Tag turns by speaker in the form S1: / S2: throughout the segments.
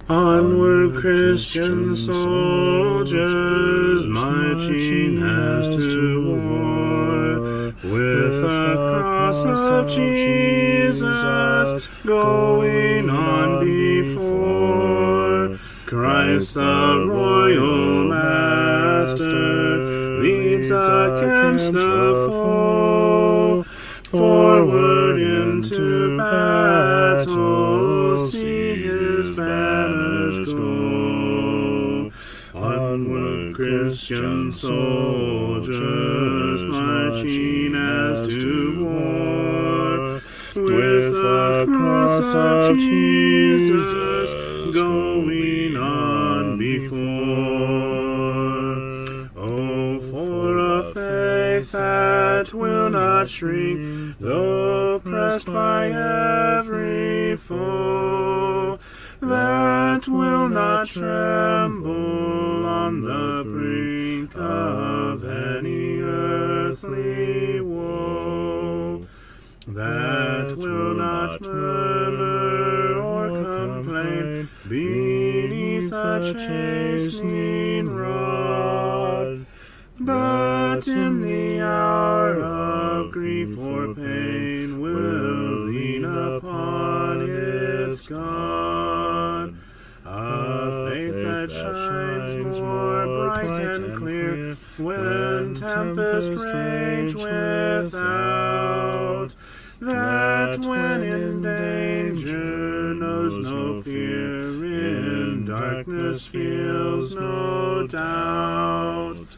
S1: Onward, Christian soldiers, marching as to war, with the cross of Jesus going on before. Christ the royal master leads against the foe, forward into battle, see his banners go. Onward, Christian soldiers, marching as to war, with the cross of Jesus going on before. Oh, for a faith that will not shrink, though pressed by every foe, that will not tremble on the brink of any earthly woe, that will not murmur or complain beneath a chastening rod, but in the hour of grief or pain will lean upon its God. A faith that shines more bright and clear when tempests rage without, that when in danger knows no fear, in darkness feels no doubt.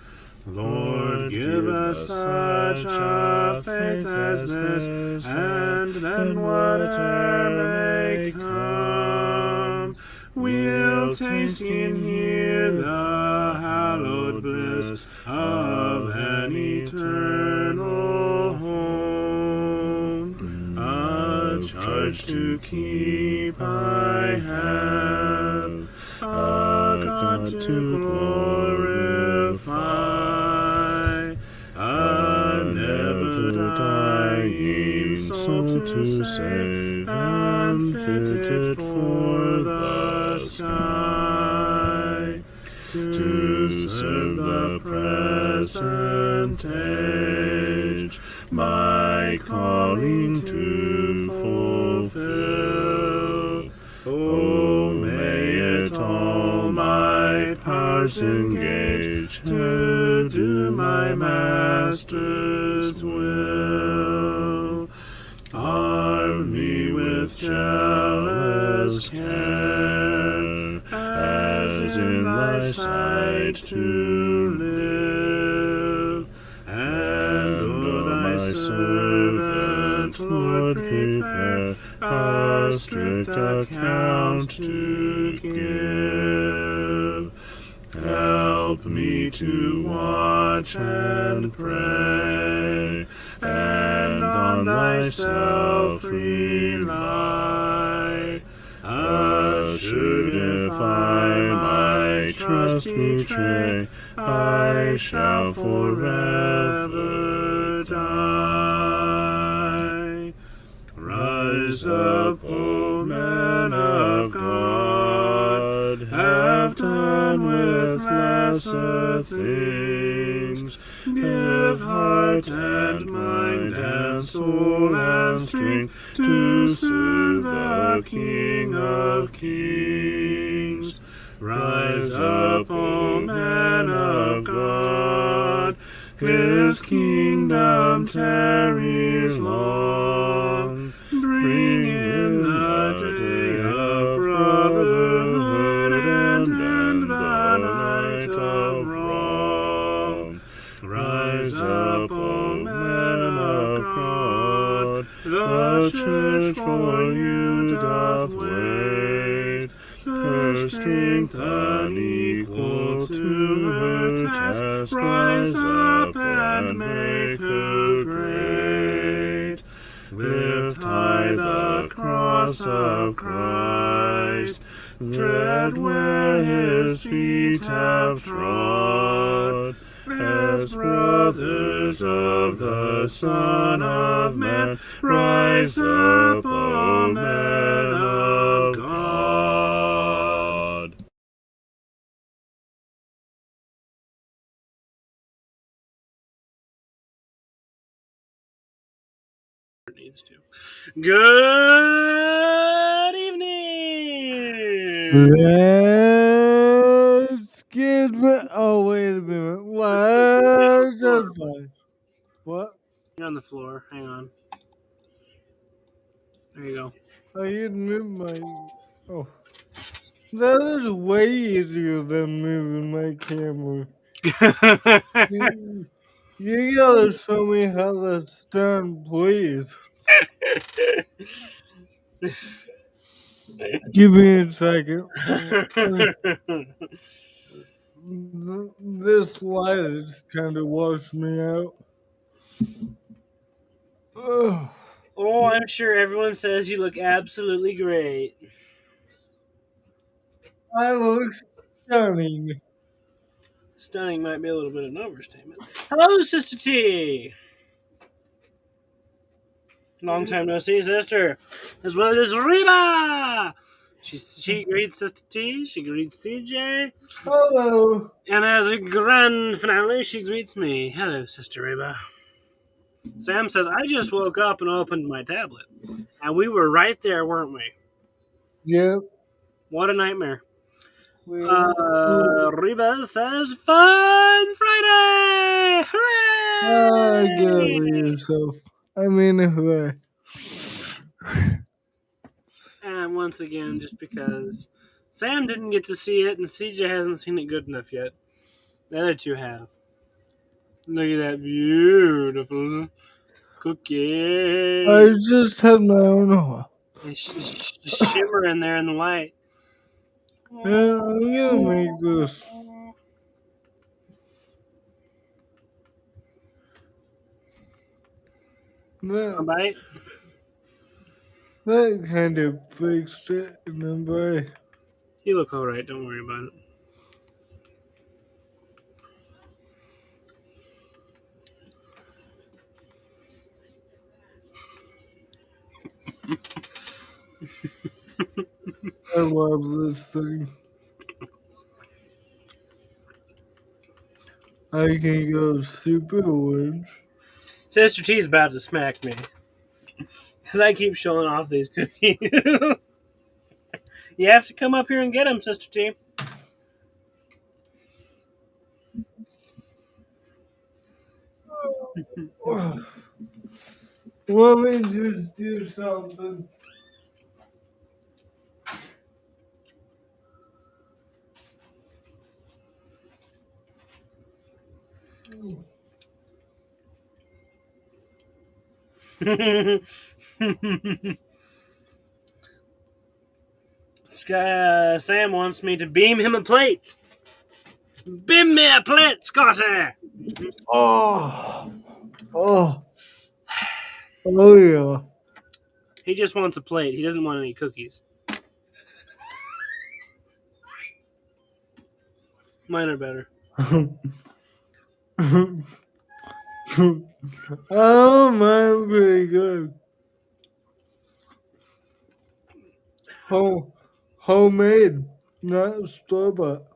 S1: Lord, give us such a faith as this, and then whatever may come, we'll taste and hear the hallowed bliss of an eternal home. A charge to keep I have, a God to glorify, a never-dying soul to save, and fitted for the sky, to serve the present age, my calling to fulfill. Oh, may it all my powers engage to do my Master's will. Arm me with jealous care, as in thy sight to live, and O thy servant, Lord, prepare a strict account to give. Help me to watch and pray, and on thyself rely. Assured if I my trust betray, I shall forever die. Rise up, O men of God, have done with lesser things. Give heart and mind and soul and strength to serve the King of Kings. Rise up, O men of God, his kingdom tarries long. Bring in the day of brotherhood and end the night of wrong. Rise up, O men of God, the church for you doth wait. Her strength unequal to her task, rise up and make her great. Lift high the cross of Christ, tread where his feet have trod, as brothers of the Son of Man, rise up, O men of God. these two. Good evening.
S2: Let's get oh, wait a minute. Let's just fine. What?
S1: You're on the floor. Hang on. There you go.
S2: I didn't move my. Oh. That is way easier than moving my camera. You, you gotta show me how that's done, please. Give me a second. This light has kind of washed me out. Ugh.
S1: Oh, I'm sure everyone says you look absolutely great.
S2: I look stunning.
S1: Stunning might be a little bit of an overstatement. Hello, Sister T. Long time no see, sister. As well as Reba. She greets Sister T. She greets CJ.
S2: Hello.
S1: And as a grand finale, she greets me. Hello, Sister Reba. Sam says, I just woke up and opened my tablet. And we were right there, weren't we?
S2: Yep.
S1: What a nightmare.
S2: We
S1: Reba says, Fun Friday!
S2: get over
S1: Hooray!
S2: yourself. I mean, hooray.
S1: And once again, just because Sam didn't get to see it and CJ hasn't seen it good enough yet, the other two have. Look at that beautiful cookie.
S2: I just had my own hole.
S1: It's shimmering there in the light.
S2: Yeah, I'm gonna make this.
S1: A
S2: That,
S1: bite?
S2: that kind of fixed it in a way.
S1: You look alright, don't worry about it.
S2: I love this thing. I can go super orange.
S1: Sister T's about to smack me. Because I keep showing off these cookies. You have to come up here and get them, Sister T.
S2: Let me just do something.
S1: Sam wants me to beam him a plate. Beam me a plate, Scotty!
S2: Oh, oh, oh yeah.
S1: He just wants a plate. He doesn't want any cookies. Mine are better.
S2: Oh, mine pretty good. Homemade, not store bought.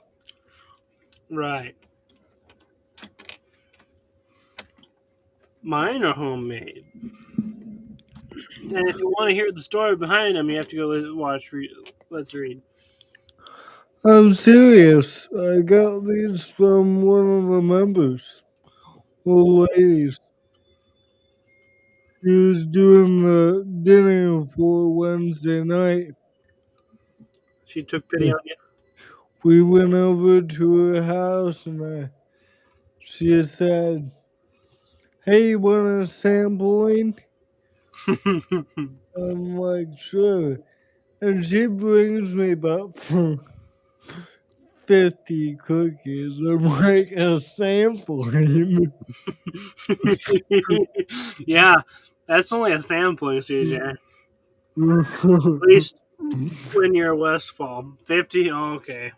S1: Right. Mine are homemade. And if you want to hear the story behind them, you have to go watch Let's Read.
S2: I'm serious. I got these from one of the members. Old ladies. She was doing the dinner for Wednesday night.
S1: She took pity on you.
S2: We went over to her house and she said, "Hey, you want a sampling?" I'm like, "Sure." And she brings me about 50 cookies. I'm like, "A sampling?"
S1: Yeah, that's only a sampling, CJ. At least when you're Westfall. 50? Oh, okay.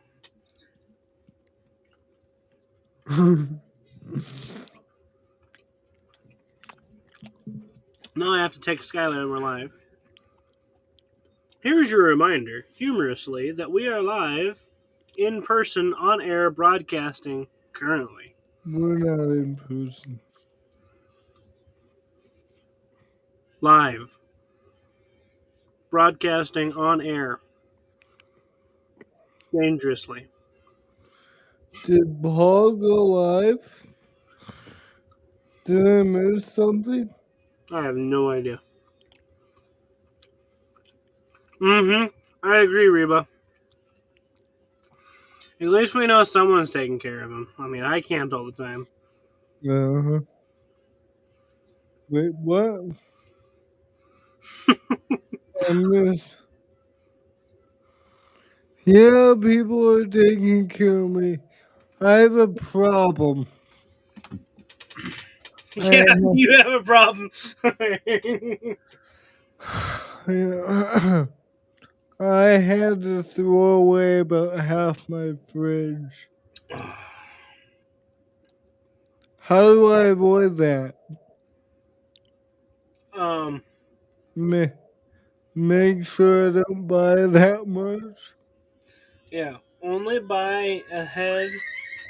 S1: Now I have to text Skylar and we're live. Here's your reminder, humorously, that we are live, in person, on air, broadcasting currently.
S2: We're not in person.
S1: Live. Broadcasting on air. Dangerously.
S2: Did Paul go live? Did I miss something?
S1: I have no idea. I agree, Reba. At least we know someone's taking care of him. I mean, I can't all the time.
S2: Uh-huh. Wait, what? I missed. Yeah, people are taking care of me. I have a problem.
S1: Yeah, you have a problem.
S2: Yeah. I had to throw away about half my fridge. How do I avoid that?
S1: um,
S2: Make sure I don't buy that much.
S1: yeah. Only buy ahead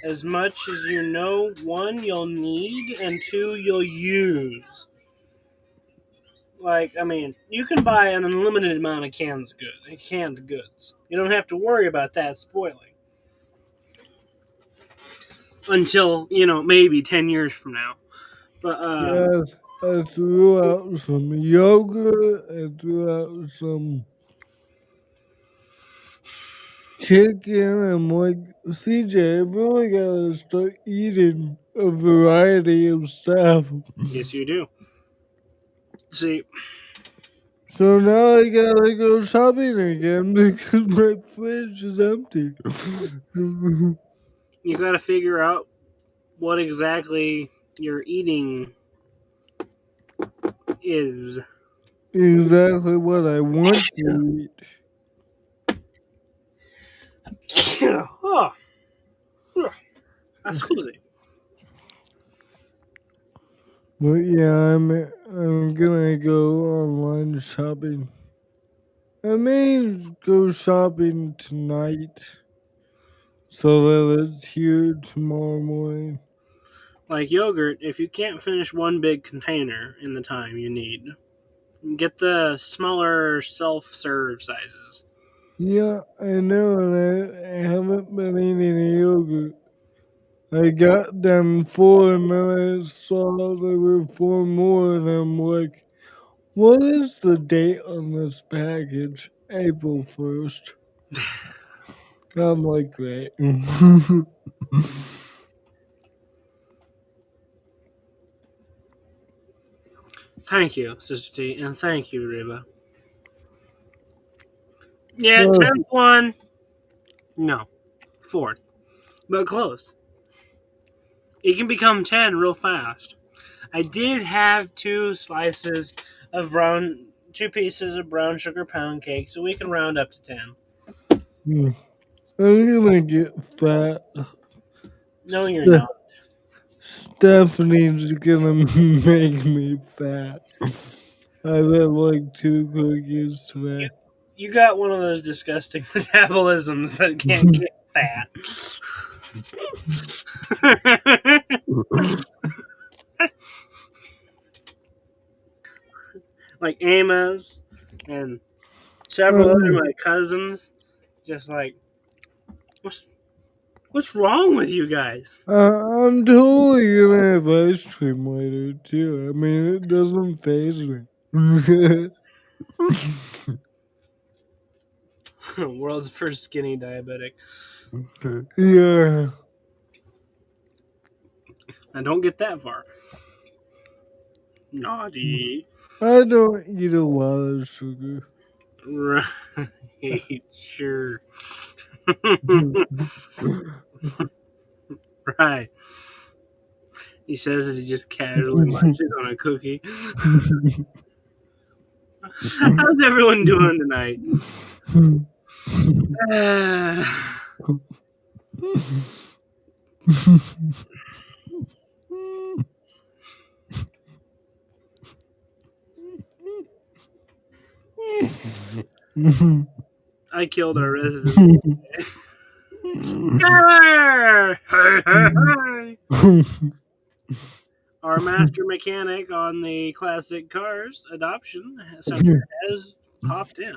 S1: as much as you know, one, you'll need, and two, you'll use. Like, I mean, you can buy an unlimited amount of canned goods. You don't have to worry about that spoiling. Until, maybe 10 years from now. But,
S2: Yes, I threw out some yogurt. I threw out some chicken. I'm like, CJ, I really gotta start eating a variety of stuff.
S1: yes, you do. See,
S2: So now I gotta go shopping again because my fridge is empty.
S1: you gotta figure out what exactly your eating is.
S2: Exactly what I want to eat.
S1: Oh, scusi.
S2: But yeah, I'm gonna go online shopping. I may go shopping tonight so that it's here tomorrow morning.
S1: Like yogurt, if you can't finish one big container in the time you need, get the smaller self-serve sizes.
S2: Yeah, I know, and I haven't been eating yogurt. I got them four, and then I saw there were four more, and I'm like, what is the date on this package? April 1st. I'm like, great.
S1: Thank you, Sister T, and thank you, Reba. Yeah,
S2: Well,
S1: 10th one. No, 4th. But close. It can become 10 real fast. I did have two pieces of brown sugar pound cake, so we can round up to 10.
S2: I'm gonna get fat.
S1: No, you're not.
S2: Stephanie's gonna make me fat. I've had like 2 cookies
S1: You,
S2: today.
S1: you got one of those disgusting metabolisms that can't get fat. Like Amos and several other of my cousins, just like, what's wrong with you guys?
S2: I'm totally gonna have ice cream later too. I mean, it doesn't faze me.
S1: World's first skinny diabetic.
S2: Yeah.
S1: I don't get that far. Naughty.
S2: I don't eat a lot of sugar.
S1: Right. Sure. Right. He says as he just casually munches on a cookie. How's everyone doing tonight? I killed our resident. Skyler! Hey, hey, hey! our master mechanic on the classic cars adoption center has popped in.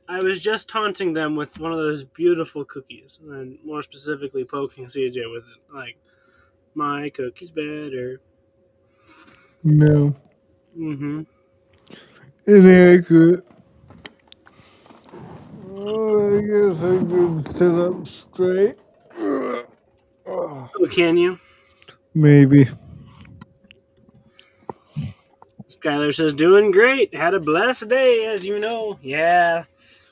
S1: I was just taunting them with one of those beautiful cookies, and more specifically poking CJ with it. Like, my cookie's better.
S2: No,
S1: Mm-hmm.
S2: inaccurate. Oh, I guess I can sit up straight. Oh,
S1: Oh, can you?
S2: maybe.
S1: Skylar says, doing great. Had a blessed day, as you know. Yeah.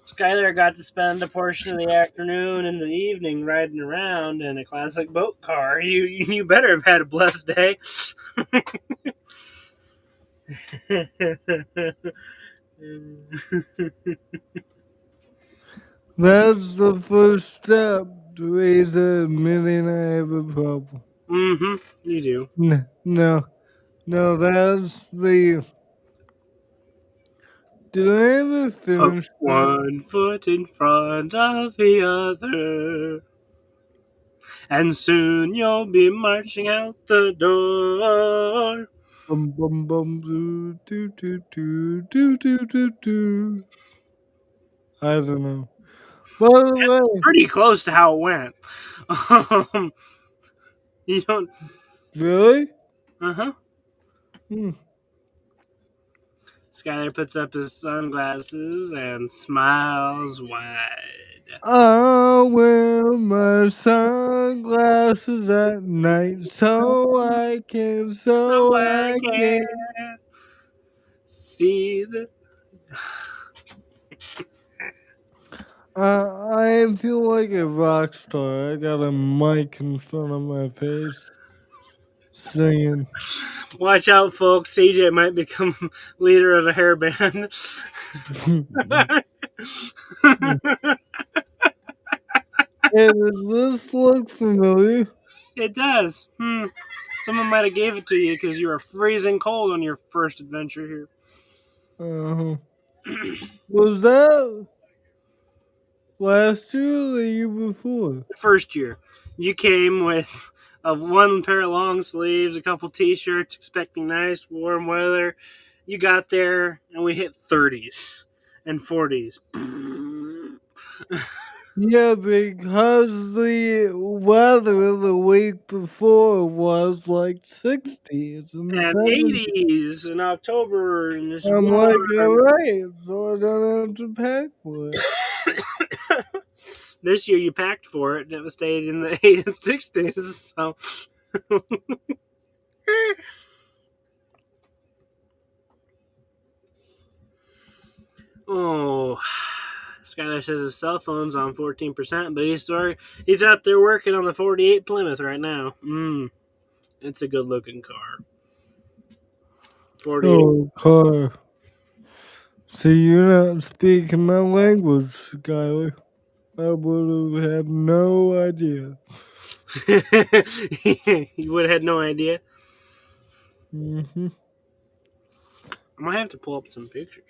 S1: Skylar got to spend a portion of the afternoon and the evening riding around in a classic boat car. You better have had a blessed day.
S2: That's the first step to admitting I have a problem.
S1: Mm-hmm. You do.
S2: No, no, that's the. Did I ever
S1: Put
S2: finish that?
S1: one foot in front of the other, and soon you'll be marching out the door.
S2: Bum bum bum doo doo doo doo doo doo doo doo. I don't know. By the way,
S1: Pretty close to how it went. Um, you don't.
S2: really?
S1: Uh huh.
S2: Hmm.
S1: Skylar puts up his sunglasses and smiles wide.
S2: I wear my sunglasses at night
S1: So
S2: so
S1: I
S2: I
S1: can
S2: can.
S1: see the.
S2: I feel like a rock star. I got a mic in front of my face, singing.
S1: Watch out, folks. CJ might become leader of a hair band.
S2: Hey, does this look familiar?
S1: It does. Someone might have gave it to you because you were freezing cold on your first adventure here.
S2: Uh-huh. Was that last year or the year before?
S1: First year, you came with one pair of long sleeves, a couple t-shirts, expecting nice warm weather. You got there, and we hit 30s and 40s.
S2: Yeah, because the weather the week before was like 60s and
S1: And
S2: 70s.
S1: 80s in October, and it's
S2: I'm like,
S1: warm.
S2: alright, so I don't have to pack for it.
S1: This year you packed for it, and it was stayed in the 80s and 60s. So, oh, Skylar says his cell phone's on 14%, but he's out there working on the 48 Plymouth right now. It's a good looking car. 48.
S2: Oh, car. See, you're not speaking my language, Skylar. I would have had no idea.
S1: You would have had no idea.
S2: Mm-hmm.
S1: I might have to pull up some pictures.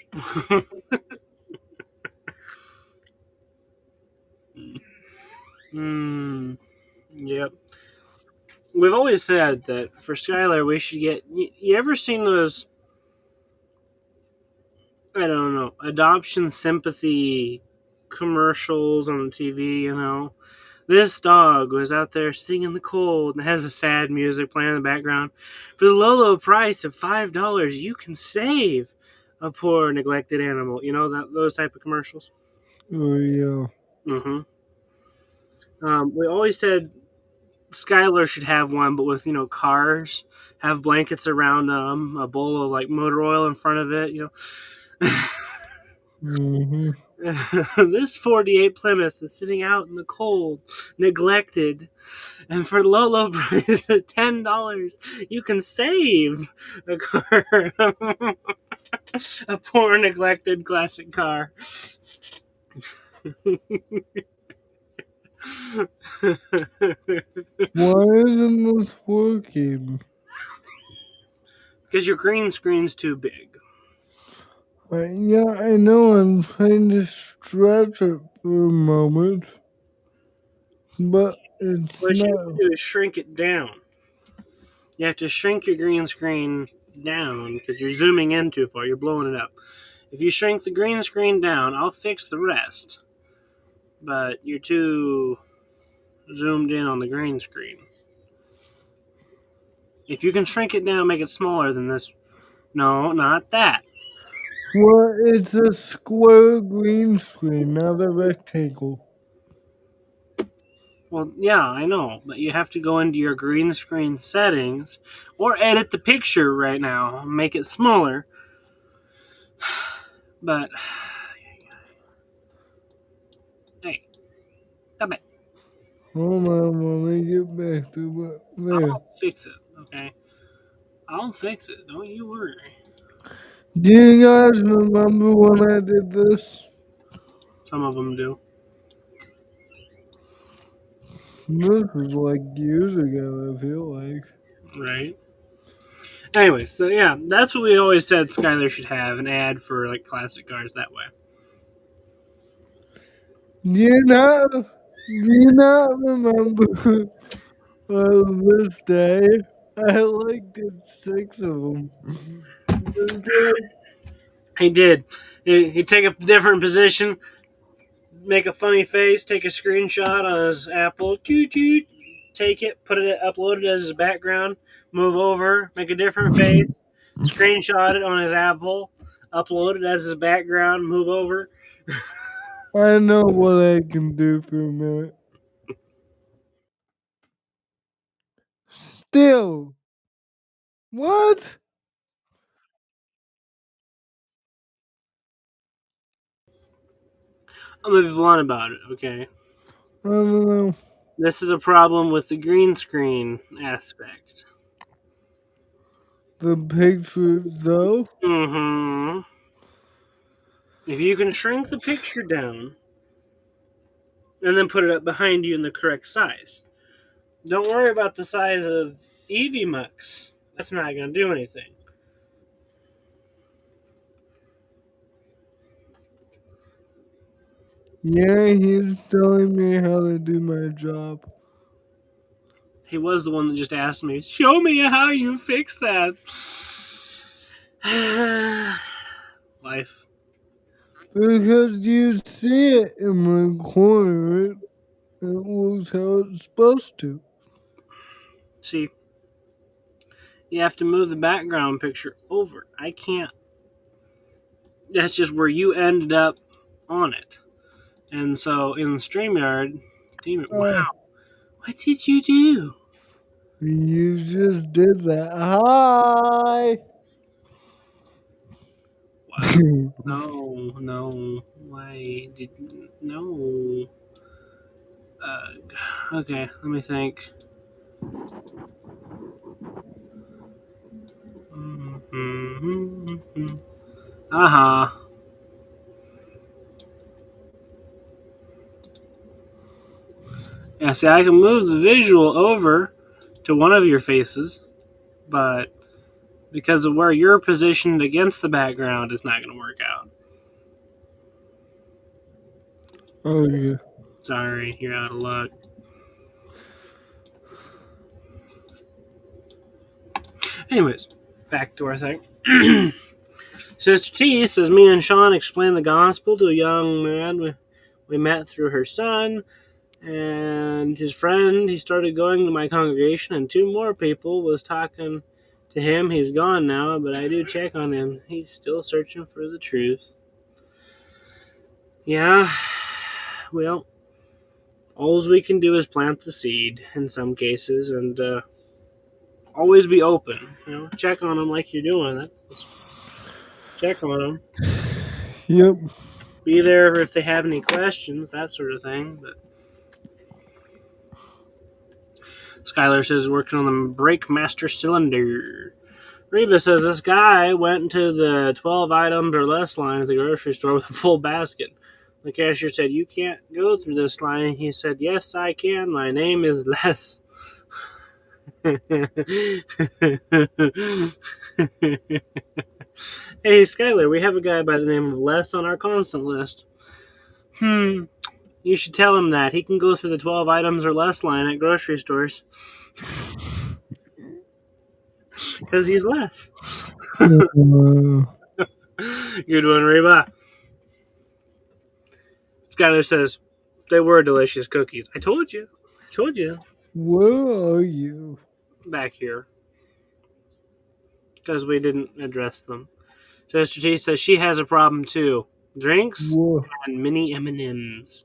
S1: Yep. We've always said that for Skylar, we should get. You ever seen those? I don't know, adoption sympathy commercials on the TV. This dog was out there sitting in the cold and has a sad music playing in the background. For the low price of $5, you can save a poor neglected animal. You know that those type of commercials.
S2: Oh, yeah.
S1: Mm-hmm. We always said Skylar should have one, but with cars, have blankets around them, a bowl of like motor oil in front of it.
S2: Mm-hmm.
S1: This 48 Plymouth is sitting out in the cold, neglected, and for low price of $10, you can save a car, a poor, neglected classic car.
S2: Why isn't this working?
S1: Because your green screen's too big.
S2: Yeah, I know. I'm trying to stretch it for a moment. but it's
S1: What you have
S2: not.
S1: to do is shrink it down. You have to shrink your green screen down because you're zooming in too far. You're blowing it up. If you shrink the green screen down, I'll fix the rest. But you're too zoomed in on the green screen. If you can shrink it down, make it smaller than this. No, not that.
S2: Well, it's a square green screen, not a rectangle.
S1: Well, yeah, I know, but you have to go into your green screen settings or edit the picture right now, make it smaller. But, hey, stop it.
S2: Hold on, let me get back to it. There.
S1: I'll fix it, okay? I'll fix it. Don't you worry.
S2: Do you guys remember when I did this?
S1: Some of them do,
S2: This was like years ago, I feel like.
S1: right? Anyway, so yeah, that's what we always said Skylar should have an ad for like classic cars that way.
S2: Do you not remember this day? I like did 6 of them.
S1: He did. He'd take a different position, make a funny face, take a screenshot on his Apple, toot toot, take it, put it, upload it as his background, move over, make a different face, screenshot it on his Apple, upload it as his background, move over.
S2: I know what I can do for a minute. Still, what?
S1: I'm gonna be blunt about it, okay?
S2: I don't know.
S1: This is a problem with the green screen aspect.
S2: The picture, though?
S1: Mm-hmm. If you can shrink the picture down and then put it up behind you in the correct size, don't worry about the size of Eevee Mux. That's not gonna do anything.
S2: Yeah, he's telling me how to do my job.
S1: He was the one that just asked me, "Show me how you fix that." Life.
S2: Because you see it in the corner, it looks how it's supposed to.
S1: See, you have to move the background picture over. I can't. That's just where you ended up on it. And so in StreamYard, wow, what did you do?
S2: You just did that. Hi!
S1: Wow. No, no. Why did no? Okay, let me think. Uh huh. Yeah, see, I can move the visual over to one of your faces, but because of where you're positioned against the background, it's not going to work out.
S2: Oh, yeah.
S1: Sorry, you're out of luck. Anyways, back to our thing. Sister T says, me and Sean explained the gospel to a young man we met through her son and his friend. He started going to my congregation, and 2 more people was talking to him. He's gone now, but I do check on him. He's still searching for the truth. Yeah, well, all we can do is plant the seed in some cases, and always be open. Check on them like you're doing. Check on them.
S2: Yep.
S1: Be there if they have any questions, that sort of thing. But Skylar says working on the brake master cylinder. Reba says this guy went to the 12 items or less line at the grocery store with a full basket. The cashier said, "You can't go through this line." He said, "Yes, I can. My name is Les." Hey, Skylar, we have a guy by the name of Les on our constant list. You should tell him that. He can go through the 12 items or less line at grocery stores. Because he's less.
S2: Uh,
S1: Good one, Reba. Skylar says, they were delicious cookies. I told you. I told you.
S2: where are you?
S1: Back here. Because we didn't address them. Sister T says she has a problem too. Drinks
S2: Whoa.
S1: and mini M&Ms.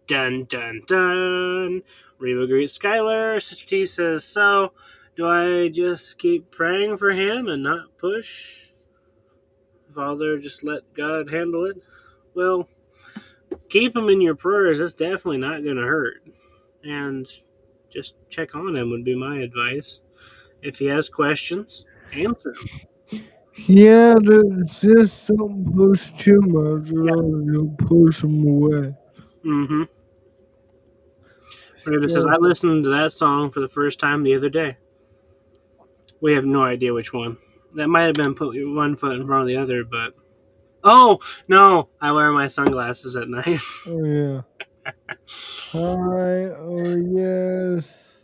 S1: Dun dun dun. Reba greets Skylar. Sister T says, so, do I just keep praying for him and not push? Father, just let God handle it? Well, keep him in your prayers. That's definitely not going to hurt. And just check on him would be my advice. If he has questions, answer them.
S2: Yeah, just don't push too much
S1: Yeah.
S2: or you'll push them away.
S1: Mm-hmm. Reba says,
S2: Yeah.
S1: I listened to that song for the first time the other day. We have no idea which one. That might have been put one foot in front of the other, but oh no, I wear my sunglasses at night.
S2: Oh, yeah. Hi, oh, yes.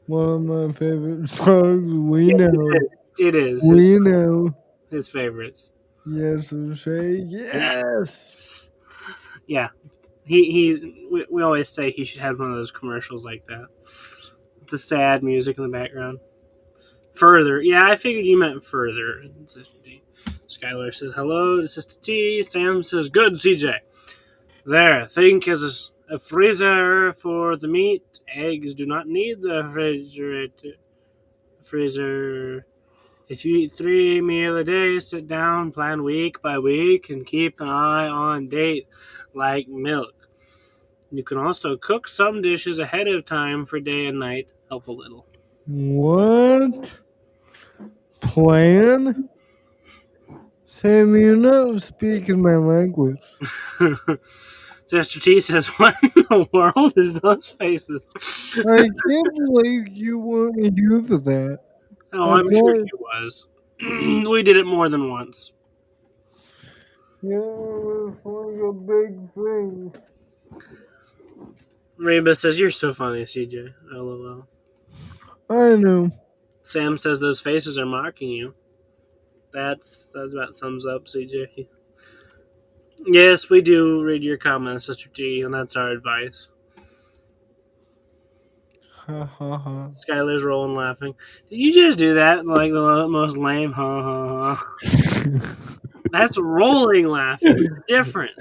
S2: One of my favorite songs. We
S1: Yes, it
S2: know.
S1: is. It is
S2: We know.
S1: his favorites.
S2: Yes, and say yes.
S1: Yes. Yeah, we always say he should have one of those commercials like that. The sad music in the background. Further, yeah, I figured you meant further. Skylar says hello to Sister T. Sam says good, CJ. There, think as a freezer for the meat. Eggs do not need the freezer. If you eat 3 meals a day, sit down, plan week by week, and keep an eye on date like milk. You can also cook some dishes ahead of time for day and night. Help a little.
S2: What? Plan? Sam, you're not speaking my language.
S1: Sister T says, what in the world is those faces?
S2: I can't believe you weren't here for that.
S1: Oh,
S2: I
S1: I'm sure
S2: thought,
S1: she was. We did it more than once.
S2: yeah, it was like a big thing.
S1: Reba says, you're so funny, CJ. LOL.
S2: I know.
S1: Sam says those faces are mocking you. That about sums up CJ. Yes, we do read your comments, Sister T, and that's our advice.
S2: Ha ha ha.
S1: Skylar's rolling laughing. Did you just do that like the most lame ha ha ha? That's rolling laughing. It's different.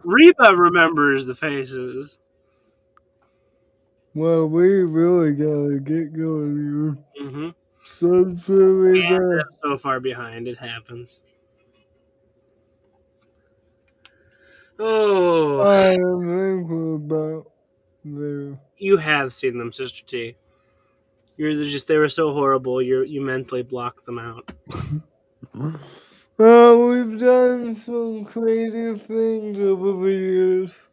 S1: Reba remembers the faces.
S2: Well, we really gotta get going
S1: Mm-hmm.
S2: here. So sorry
S1: And
S2: that
S1: I'm so far behind. It happens. Oh,
S2: I am thankful about there.
S1: you have seen them, Sister T. They were so horrible. You mentally blocked them out.
S2: Well, we've done some crazy things over the years.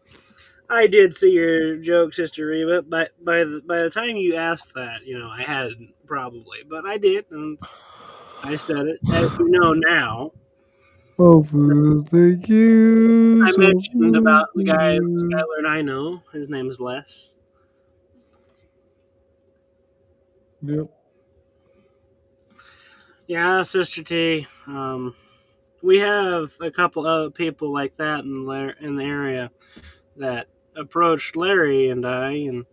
S1: I did see your joke, Sister Reba. By the time you asked that, I hadn't probably, but I did, and I said it. As you know now,
S2: Oh, thank you
S1: I
S2: so
S1: mentioned about the guy
S2: much.
S1: Skylar and I know. His name is Les.
S2: Yep.
S1: Yeah, Sister T. We have a couple other people like that in the area that approached Larry and I, and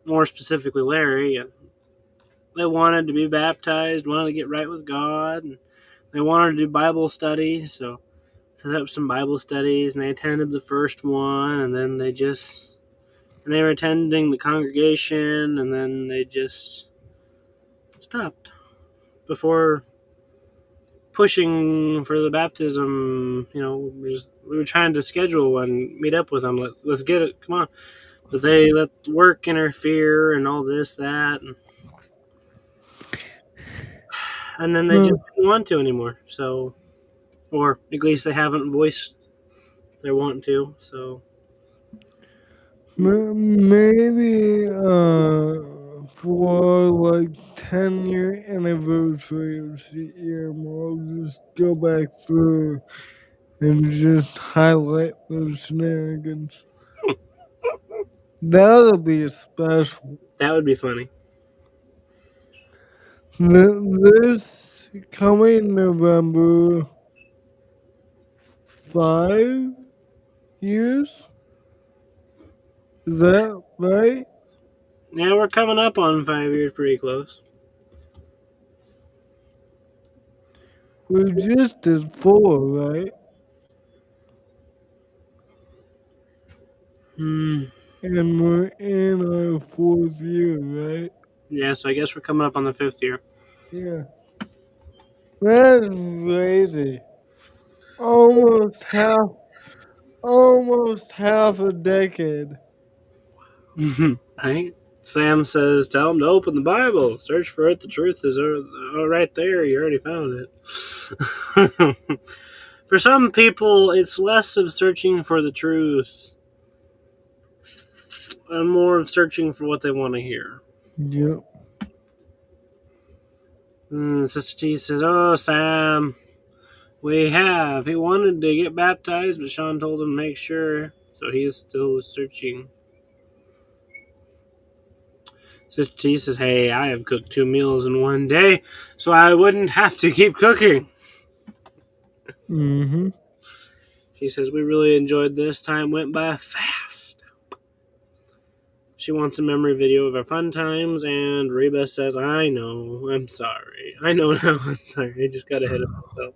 S1: more specifically Larry, and they wanted to be baptized, wanted to get right with God, and they wanted to do Bible studies, so set up some Bible studies, and they attended the first one, and then they were attending the congregation, and then they just stopped before pushing for the baptism. We were trying to schedule one, meet up with them. Let's get it. Come on, but they let work interfere and all this that, and then they just didn't want to anymore. So, or at least they haven't voiced their want to. So,
S2: Maybe for like 10-year anniversary of CEM, I'll just go back through and just highlight those shenanigans. That'll be special.
S1: That would be funny.
S2: This coming November, 5 years? Is that right?
S1: Yeah, we're coming up on 5 years, pretty close.
S2: We just did 4, right?
S1: Hmm.
S2: And we're in our 4th year, right?
S1: Yeah, so I guess we're coming up on the 5th year.
S2: Yeah. That's crazy. Almost half, almost half a decade.
S1: Right? Sam says, "Tell him to open the Bible. Search for it. The truth is right there. You already found it." For some people, it's less of searching for the truth and more of searching for what they want to hear.
S2: Yep.
S1: Sister T says, "Oh, Sam, we have. He wanted to get baptized, but Sean told him to make sure, so he is still searching." Sister T says, "Hey, I have cooked 2 meals in one day, so I wouldn't have to keep cooking."
S2: Mm-hmm.
S1: She says, "We really enjoyed this. Time went by fast." She wants a memory video of our fun times, and Reba says, "I know. I'm sorry. I know now. I'm sorry. I just got ahead of myself."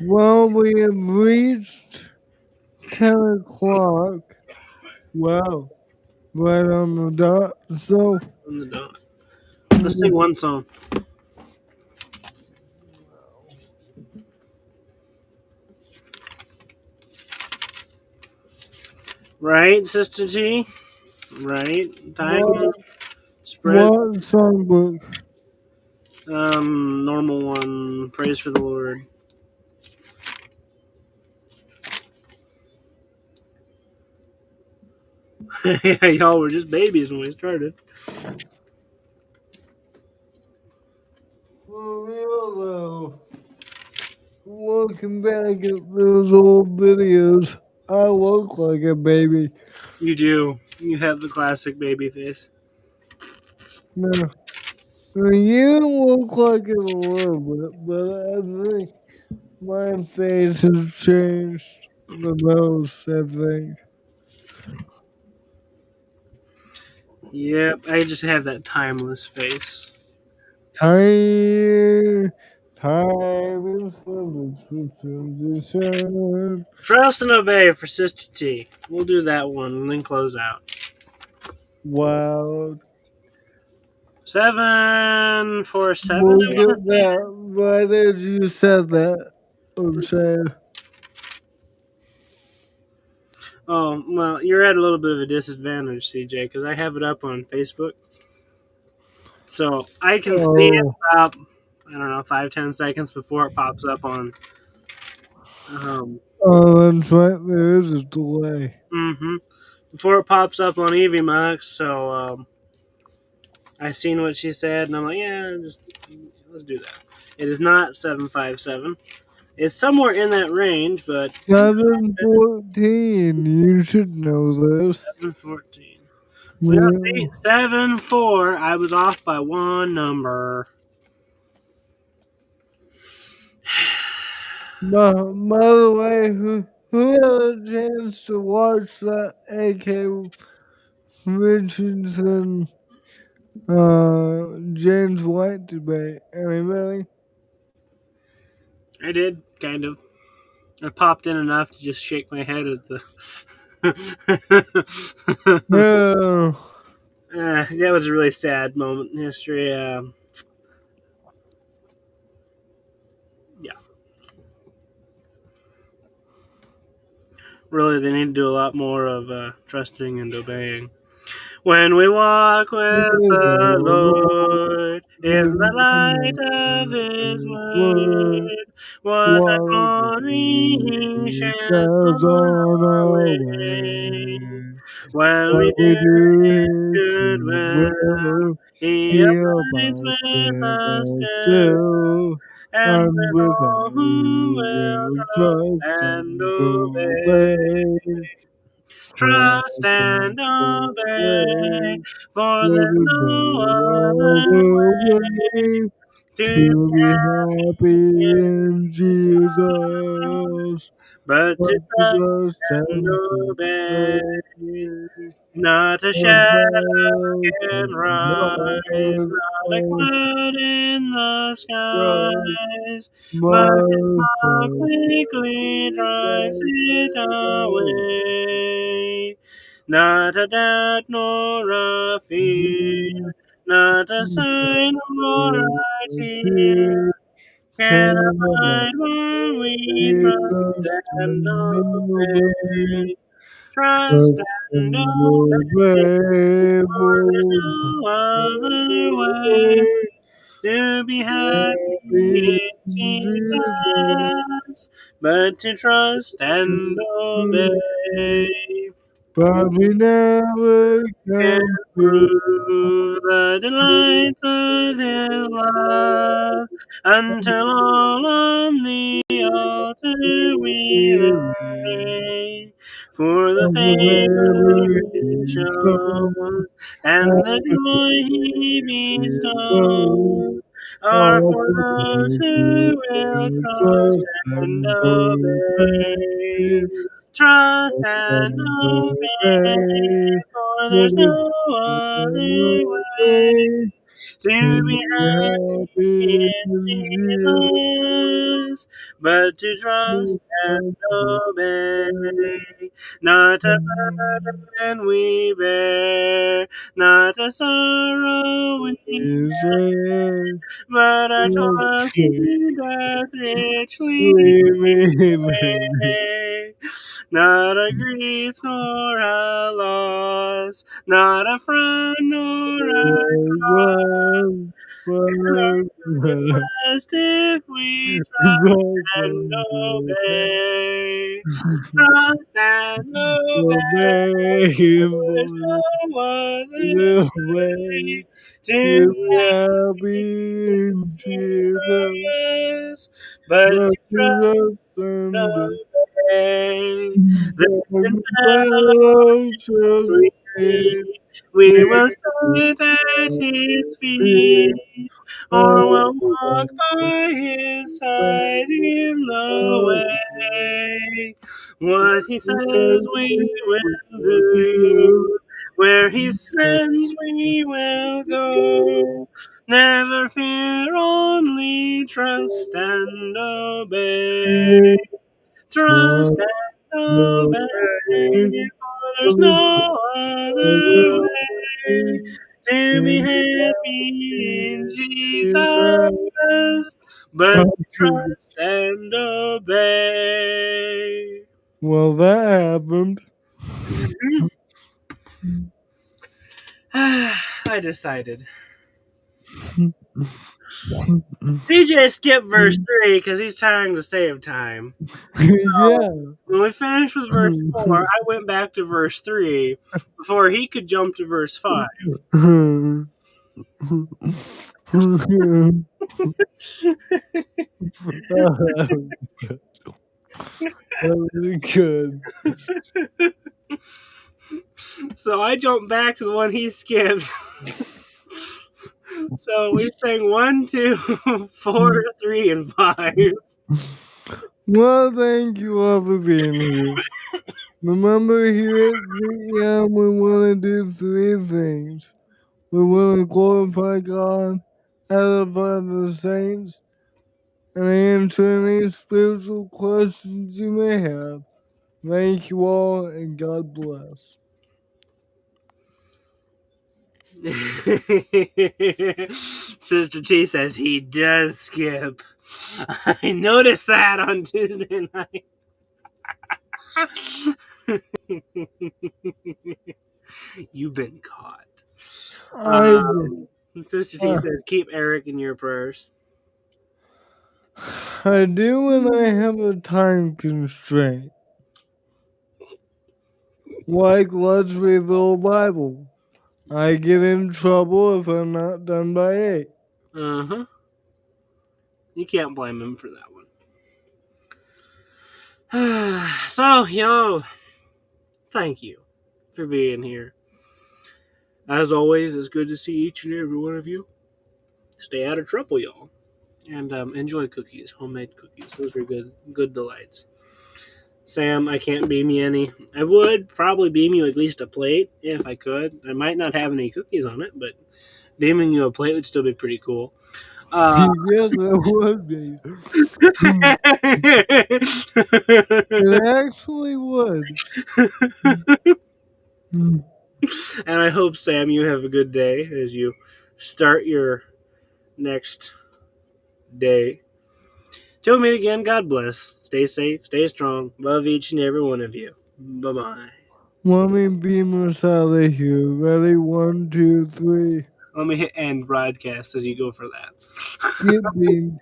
S2: Well, we have reached 10 o'clock. Wow. Right on the dot. So,
S1: On the dot. Let's sing one song. Right, Sister T? Right? Time
S2: what,
S1: spread.
S2: what songbook?
S1: Normal one. Praise for the Lord. Yeah, y'all were just babies when we started.
S2: For real though, looking back at those old videos, I look like a baby.
S1: You do. You have the classic baby face.
S2: No, you look like it a little bit, but I think my face has changed the most, I think.
S1: Yep, I just have that timeless face.
S2: Time, time is for the transition.
S1: Trust and obey for Sister T. We'll do that one and then close out.
S2: Wow.
S1: 747, I
S2: Look
S1: want to
S2: at
S1: say.
S2: that. Why did you said that? I'm saying.
S1: Oh, well, you're at a little bit of a disadvantage, CJ, because I have it up on Facebook. So I can see it
S2: Oh,
S1: about, I don't know, 5-10 seconds before it pops up on. Um,
S2: that's right. There is a delay.
S1: hmm Before it pops up on EVMux, so I seen what she said, and I'm like, yeah, just let's do that. It is not 757. It's somewhere in that range, but
S2: 7:14. You should know this.
S1: 714. Well,
S2: Yeah.
S1: see, 7-4. I was off by one number.
S2: By the way, who had a chance to watch that AK Richardson James White debate? Anybody?
S1: I did, kind of. I popped in enough to just shake my head at the.
S2: No.
S1: That was a really sad moment in history. Yeah, really, they need to do a lot more of trusting and obeying. When we walk with the Lord in the light of His word, what a glory shines
S2: That's on
S1: on our
S2: our
S1: way.
S2: way.
S1: When we
S2: What we
S1: do
S2: do
S1: His
S2: His
S1: good
S2: good
S1: will,
S2: will,
S1: He
S2: He
S1: abides
S2: abides
S1: with
S2: with
S1: us
S2: us
S1: still,
S2: still,
S1: and
S2: and
S1: with
S2: with
S1: all
S2: all
S1: who
S2: we
S1: will
S2: will
S1: trust
S2: trust
S1: and
S2: and
S1: obey.
S2: obey.
S1: Trust
S2: Trust
S1: and
S2: and
S1: obey,
S2: obey.
S1: for
S2: There
S1: there's
S2: is
S1: no
S2: no
S1: other
S2: other
S1: way
S2: way
S1: to
S2: to be happy in
S1: Jesus,
S2: Jesus,
S1: but
S2: but
S1: to
S2: to
S1: trust
S2: trust
S1: and
S2: and
S1: obey.
S2: obey.
S1: Not a
S2: A
S1: shadow
S2: shadow
S1: can rise,
S2: can
S1: not a
S2: rise
S1: cloud in the
S2: from
S1: skies, but His
S2: my
S1: love
S2: heart.
S1: quickly drives it away. Not a doubt nor a fear, not a sign or a tear can
S2: Can
S1: abide while we
S2: I
S1: trust
S2: trust
S1: and
S2: and obey?
S1: obey. Trust
S2: Trust
S1: and
S2: and
S1: obey,
S2: obey,
S1: for there's
S2: for
S1: no other way
S2: way
S1: to be happy
S2: happy
S1: in
S2: Jesus.
S1: Jesus, but to trust and obey.
S2: But we never
S1: Can
S2: come through.
S1: prove the delights of His love until all on the altar we lay. For the favor He shows and the joy He bestows are
S2: All
S1: for
S2: for
S1: those
S2: those
S1: who
S2: who
S1: will
S2: will
S1: trust
S2: trust
S1: and
S2: and
S1: obey.
S2: obey.
S1: Trust and
S2: And
S1: obey,
S2: obey.
S1: for there's
S2: There is
S1: no
S2: no
S1: other way
S2: way
S1: to be
S2: to be
S1: happy
S2: happy in
S1: in
S2: Jesus.
S1: Jesus, but to trust and obey. Not a burden we bear, not a sorrow we
S2: Is
S1: but our toils
S2: a
S1: He doth richly
S2: Amen.
S1: pay. Not a grief nor a loss, not a frown nor a cross. Is blessed if we trust and obey. Trust and obey. There's no other way to
S2: To
S1: be
S2: be happy in Jesus,
S1: Jesus, but
S2: but
S1: to trust
S2: to
S1: and
S2: trust
S1: obey. The
S2: and
S1: fellowship
S2: fellowship
S1: sweet, we will sit at His feet, or will walk by His side in the way. What He says we will do, where He sends we will go. Never fear, only trust and obey. Trust and obey, for there's no other way to be happy in Jesus, but to trust and obey.
S2: Well, that happened.
S1: I decided. CJ skipped verse 3 because he's trying to save time. So
S2: Yeah.
S1: when we finished with verse 4, I went back to verse 3 before he could jump to verse 5.
S2: That was good.
S1: So I jumped back to the one he skipped. So we sang 1, 2, 4, 3, and 5.
S2: Well, thank you all for being here. Remember, here at VM, we want to do three things. We want to glorify God, edify the saints, and answer any spiritual questions you may have. Thank you all, and God bless.
S1: Sister T says he does skip. I noticed that on Tuesday night. You've been caught.
S2: I,
S1: Sister T
S2: uh,
S1: says keep Eric in your prayers.
S2: I do when I have a time constraint. Like, let's read the whole Bible. I get in trouble if I'm not done by 8.
S1: Uh-huh. You can't blame him for that one. So, y'all, thank you for being here. As always, it's good to see each and every one of you. Stay out of trouble, y'all. And enjoy cookies, homemade cookies. Those are good delights. Sam, I can't beam you any. I would probably beam you at least a plate if I could. I might not have any cookies on it, but beaming you a plate would still be pretty cool.
S2: Yes, it would be. It actually would.
S1: And I hope, Sam, you have a good day as you start your next day. Till we meet again, God bless. Stay safe, stay strong. Love each and every one of you. Bye bye.
S2: Let me beam us out of here. Ready? 1, 2, 3.
S1: Let me hit end broadcast as you go for that.
S2: Get beamed.